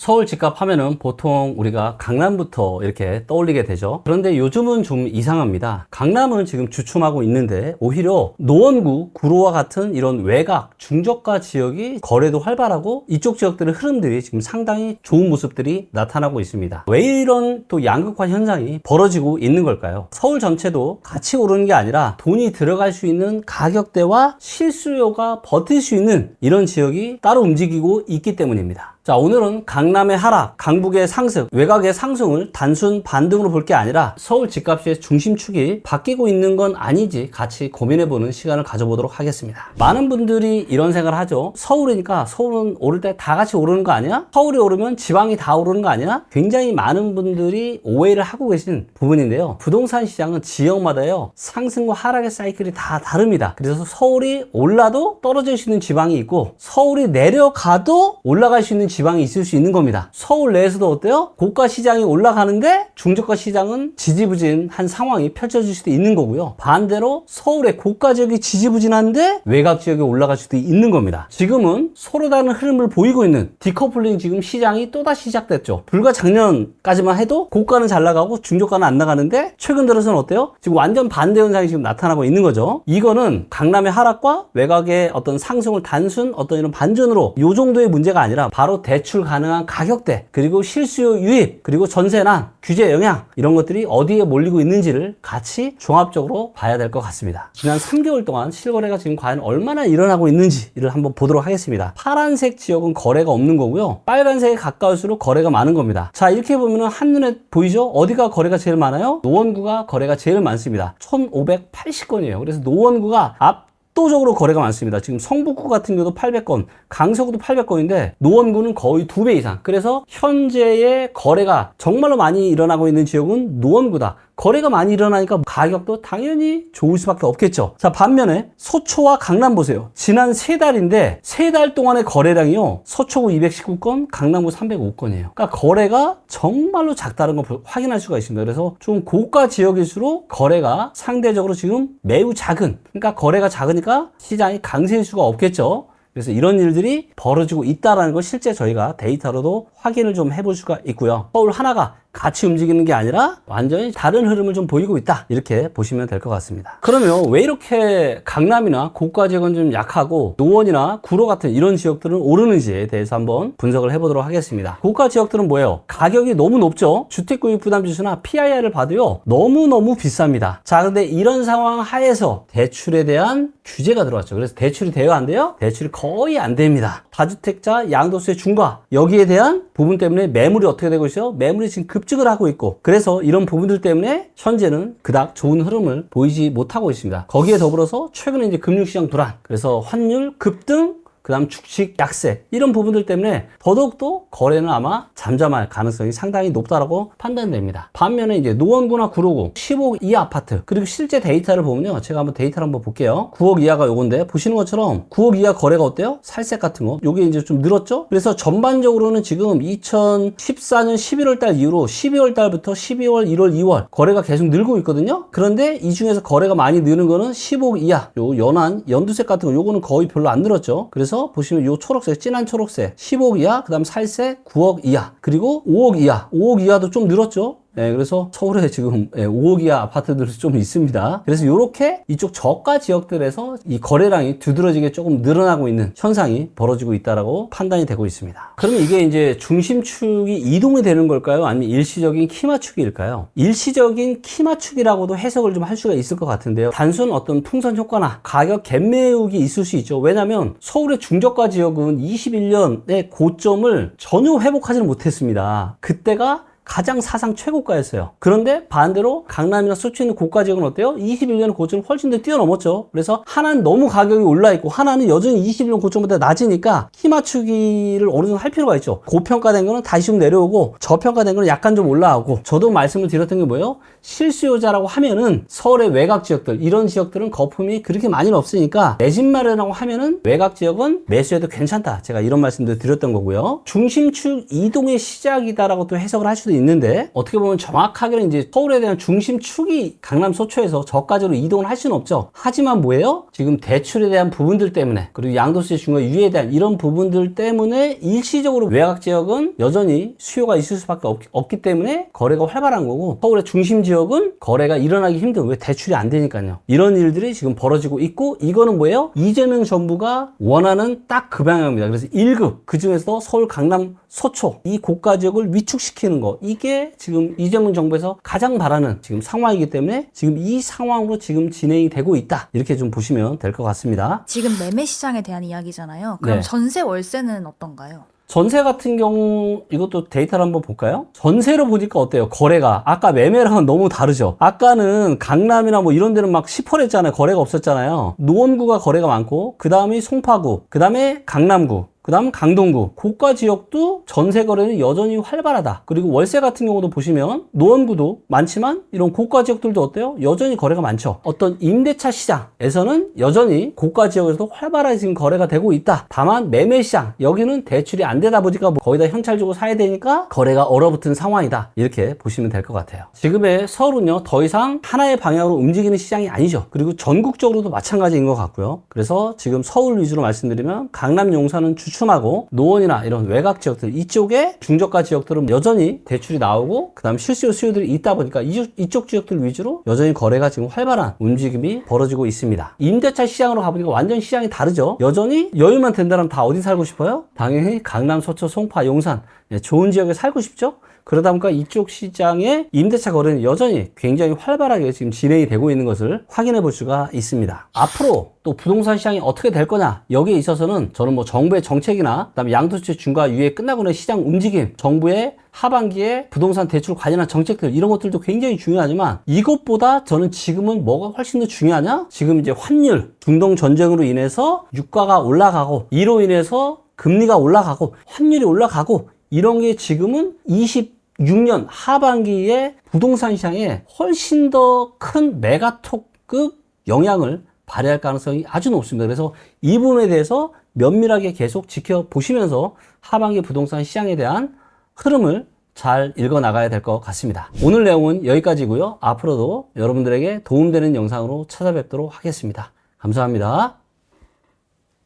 서울 집값 하면은 보통 우리가 강남부터 이렇게 떠올리게 되죠. 그런데 요즘은 좀 이상합니다. 강남은 지금 주춤하고 있는데 오히려 노원구, 구로와 같은 이런 외곽, 중저가 지역이 거래도 활발하고 이쪽 지역들의 흐름들이 지금 상당히 좋은 모습들이 나타나고 있습니다. 왜 이런 또 양극화 현상이 벌어지고 있는 걸까요? 서울 전체도 같이 오르는 게 아니라 돈이 들어갈 수 있는 가격대와 실수요가 버틸 수 있는 이런 지역이 따로 움직이고 있기 때문입니다. 자, 오늘은 강남의 하락, 강북의 상승, 외곽의 상승을 단순 반등으로 볼 게 아니라 서울 집값의 중심축이 바뀌고 있는 건 아닌지 같이 고민해보는 시간을 가져보도록 하겠습니다. 많은 분들이 이런 생각을 하죠. 서울이니까 서울은 오를 때 다 같이 오르는 거 아니야? 서울이 오르면 지방이 다 오르는 거 아니야? 굉장히 많은 분들이 오해를 하고 계신 부분인데요. 부동산 시장은 지역마다요, 상승과 하락의 사이클이 다 다릅니다. 그래서 서울이 올라도 떨어질 수 있는 지방이 있고 서울이 내려가도 올라갈 수 있는 지방이 있을 수 있는 겁니다. 서울 내에서도 어때요? 고가 시장이 올라가는데 중저가 시장은 지지부진한 상황이 펼쳐질 수도 있는 거고요. 반대로 서울의 고가 지역이 지지부진한데 외곽 지역이 올라갈 수도 있는 겁니다. 지금은 서로 다른 흐름을 보이고 있는 디커플링 지금 시장이 또다시 시작됐죠. 불과 작년까지만 해도 고가는 잘 나가고 중저가는 안 나가는데 최근 들어서는 어때요? 지금 완전 반대 현상이 지금 나타나고 있는 거죠. 이거는 강남의 하락과 외곽의 어떤 상승을 단순 어떤 이런 반전으로 이 정도의 문제가 아니라 바로 대출 가능한 가격대, 그리고 실수요 유입, 그리고 전세난, 규제 영향, 이런 것들이 어디에 몰리고 있는지를 같이 종합적으로 봐야 될 것 같습니다. 지난 3개월 동안 실거래가 지금 과연 얼마나 일어나고 있는지를 한번 보도록 하겠습니다. 파란색 지역은 거래가 없는 거고요. 빨간색에 가까울수록 거래가 많은 겁니다. 자, 이렇게 보면 한눈에 보이죠? 어디가 거래가 제일 많아요? 노원구가 거래가 제일 많습니다. 1580건이에요. 그래서 노원구가 압도적으로 거래가 많습니다. 지금 성북구 같은 경우도 800건, 강서구도 800건인데 노원구는 거의 2배 이상. 그래서 현재의 거래가 정말로 많이 일어나고 있는 지역은 노원구다. 거래가 많이 일어나니까 가격도 당연히 좋을 수밖에 없겠죠. 자, 반면에 서초와 강남 보세요. 지난 3달인데 3달 동안의 거래량이요, 서초구 219건, 강남구 305건이에요. 그러니까 거래가 정말로 작다는 걸 확인할 수가 있습니다. 그래서 좀 고가 지역일수록 거래가 상대적으로 지금 매우 작은, 그러니까 거래가 작으니까 시장이 강세일 수가 없겠죠. 그래서 이런 일들이 벌어지고 있다는 걸 실제 저희가 데이터로도 확인을 좀 해볼 수가 있고요. 서울 하나가 같이 움직이는 게 아니라 완전히 다른 흐름을 좀 보이고 있다, 이렇게 보시면 될 것 같습니다. 그러면 왜 이렇게 강남이나 고가 지역은 좀 약하고 노원이나 구로 같은 이런 지역들은 오르는지에 대해서 한번 분석을 해보도록 하겠습니다. 고가 지역들은 뭐예요? 가격이 너무 높죠. 주택구입 부담지수나 PIR을 봐도요, 너무너무 비쌉니다. 자, 근데 이런 상황 하에서 대출에 대한 규제가 들어왔죠. 그래서 대출이 돼요, 안 돼요? 대출이 거의 안 됩니다. 다주택자 양도세 중과, 여기에 대한 부분 때문에 매물이 어떻게 되고 있어요? 매물이 지금 급증을 하고 있고, 그래서 이런 부분들 때문에 현재는 그닥 좋은 흐름을 보이지 못하고 있습니다. 거기에 더불어서 최근에 이제 금융시장 불안, 그래서 환율 급등, 그 다음 주식 약세, 이런 부분들 때문에 더더욱더 거래는 아마 잠잠할 가능성이 상당히 높다라고 판단됩니다. 반면에 이제 노원구나 구로구 10억 이하 아파트, 그리고 실제 데이터를 보면요, 제가 한번 데이터를 한번 볼게요. 9억 이하가 요건데 보시는 것처럼 9억 이하 거래가 어때요? 살색 같은 거 요게 이제 좀 늘었죠. 그래서 전반적으로는 지금 2014년 11월 달 이후로 12월 달부터 12월, 1월, 2월 거래가 계속 늘고 있거든요. 그런데 이 중에서 거래가 많이 느는 거는 10억 이하, 요 연한 연두색 같은 거 요거는 거의 별로 안 늘었죠. 그래서 보시면 요 초록색, 진한 초록색 10억 이하, 그 다음 살색 9억 이하, 그리고 5억 이하, 5억 이하도 좀 늘었죠. 네, 그래서 서울에 지금 5억 이하 아파트들이 좀 있습니다. 그래서 이렇게 이쪽 저가 지역들에서 이 거래량이 두드러지게 조금 늘어나고 있는 현상이 벌어지고 있다라고 판단이 되고 있습니다. 그러면 이게 이제 중심축이 이동이 되는 걸까요? 아니면 일시적인 키맞추기일까요? 일시적인 키맞추기라고도 해석을 좀 할 수가 있을 것 같은데요. 단순 어떤 풍선 효과나 가격 갭매우기 있을 수 있죠. 왜냐하면 서울의 중저가 지역은 21년의 고점을 전혀 회복하지는 못했습니다. 그때가 가장 사상 최고가였어요. 그런데 반대로 강남이나 서초 있는 고가 지역은 어때요? 21년 고점을 훨씬 더 뛰어넘었죠. 그래서 하나는 너무 가격이 올라있고 하나는 여전히 21년 고점보다 낮으니까 키 맞추기를 어느 정도 할 필요가 있죠. 고평가된 거는 다시 좀 내려오고 저평가된 거는 약간 좀 올라가고, 저도 말씀을 드렸던 게 뭐예요? 실수요자라고 하면은 서울의 외곽 지역들, 이런 지역들은 거품이 그렇게 많이는 없으니까 내 집 마련이라고 하면은 외곽 지역은 매수해도 괜찮다, 제가 이런 말씀도 드렸던 거고요. 중심축 이동의 시작이다라고 또 해석을 할 수도 수도 있는데 어떻게 보면 정확하게는 이제 서울에 대한 중심축이 강남 서초에서 저까지로 이동을 할 수는 없죠. 하지만 뭐예요? 지금 대출에 대한 부분들 때문에 그리고 양도세 중과 유예에 대한 이런 부분들 때문에 일시적으로 외곽 지역은 여전히 수요가 있을 수밖에 없기 때문에 거래가 활발한 거고, 서울의 중심 지역은 거래가 일어나기 힘든, 왜 대출이 안 되니까요. 이런 일들이 지금 벌어지고 있고, 이거는 뭐예요? 이재명 정부가 원하는 딱 그 방향입니다. 그래서 1급, 그 중에서 서울 강남 서초 이 고가 지역을 위축시키는 거, 이게 지금 이재명 정부에서 가장 바라는 지금 상황이기 때문에 지금 이 상황으로 지금 진행이 되고 있다, 이렇게 좀 보시면 될 것 같습니다. 지금 매매 시장에 대한 이야기잖아요. 그럼 네. 전세 월세는 어떤가요? 전세 같은 경우 이것도 데이터를 한번 볼까요? 전세로 보니까 어때요? 거래가 아까 매매랑은 너무 다르죠. 아까는 강남이나 뭐 이런 데는 막 시퍼랬잖아요. 거래가 없었잖아요. 노원구가 거래가 많고, 그 다음이 송파구, 그 다음에 강남구, 그 다음 강동구, 고가 지역도 전세 거래는 여전히 활발하다. 그리고 월세 같은 경우도 보시면 노원구도 많지만 이런 고가 지역들도 어때요? 여전히 거래가 많죠. 어떤 임대차 시장에서는 여전히 고가 지역에서도 활발하게 지금 거래가 되고 있다. 다만 매매 시장, 여기는 대출이 안 되다 보니까 거의 다 현찰 주고 사야 되니까 거래가 얼어붙은 상황이다, 이렇게 보시면 될 것 같아요. 지금의 서울은요, 더 이상 하나의 방향으로 움직이는 시장이 아니죠. 그리고 전국적으로도 마찬가지인 것 같고요. 그래서 지금 서울 위주로 말씀드리면 강남 용산은 주춤하고, 노원이나 이런 외곽 지역들, 이쪽에 중저가 지역들은 여전히 대출이 나오고 그 다음 실수요 수요들이 있다 보니까 이쪽 지역들 위주로 여전히 거래가 지금 활발한 움직임이 벌어지고 있습니다. 임대차 시장으로 가보니까 완전 시장이 다르죠. 여전히 여유만 된다면 다 어디 살고 싶어요? 당연히 강남, 서초, 송파, 용산, 좋은 지역에 살고 싶죠. 그러다 보니까 이쪽 시장의 임대차 거래는 여전히 굉장히 활발하게 지금 진행이 되고 있는 것을 확인해 볼 수가 있습니다. 앞으로 또 부동산 시장이 어떻게 될 거냐, 여기에 있어서는 저는 뭐 정부의 정책이나 그다음에 양도세 중과 유예 끝나고 난 시장 움직임, 정부의 하반기에 부동산 대출 관련한 정책들, 이런 것들도 굉장히 중요하지만, 이것보다 저는 지금은 뭐가 훨씬 더 중요하냐? 지금 이제 환율, 중동 전쟁으로 인해서 유가가 올라가고, 이로 인해서 금리가 올라가고 환율이 올라가고, 이런 게 지금은 26년 하반기에 부동산 시장에 훨씬 더 큰 메가톡급 영향을 발휘할 가능성이 아주 높습니다. 그래서 이 부분에 대해서 면밀하게 계속 지켜보시면서 하반기 부동산 시장에 대한 흐름을 잘 읽어 나가야 될 것 같습니다. 오늘 내용은 여기까지고요. 앞으로도 여러분들에게 도움되는 영상으로 찾아뵙도록 하겠습니다. 감사합니다.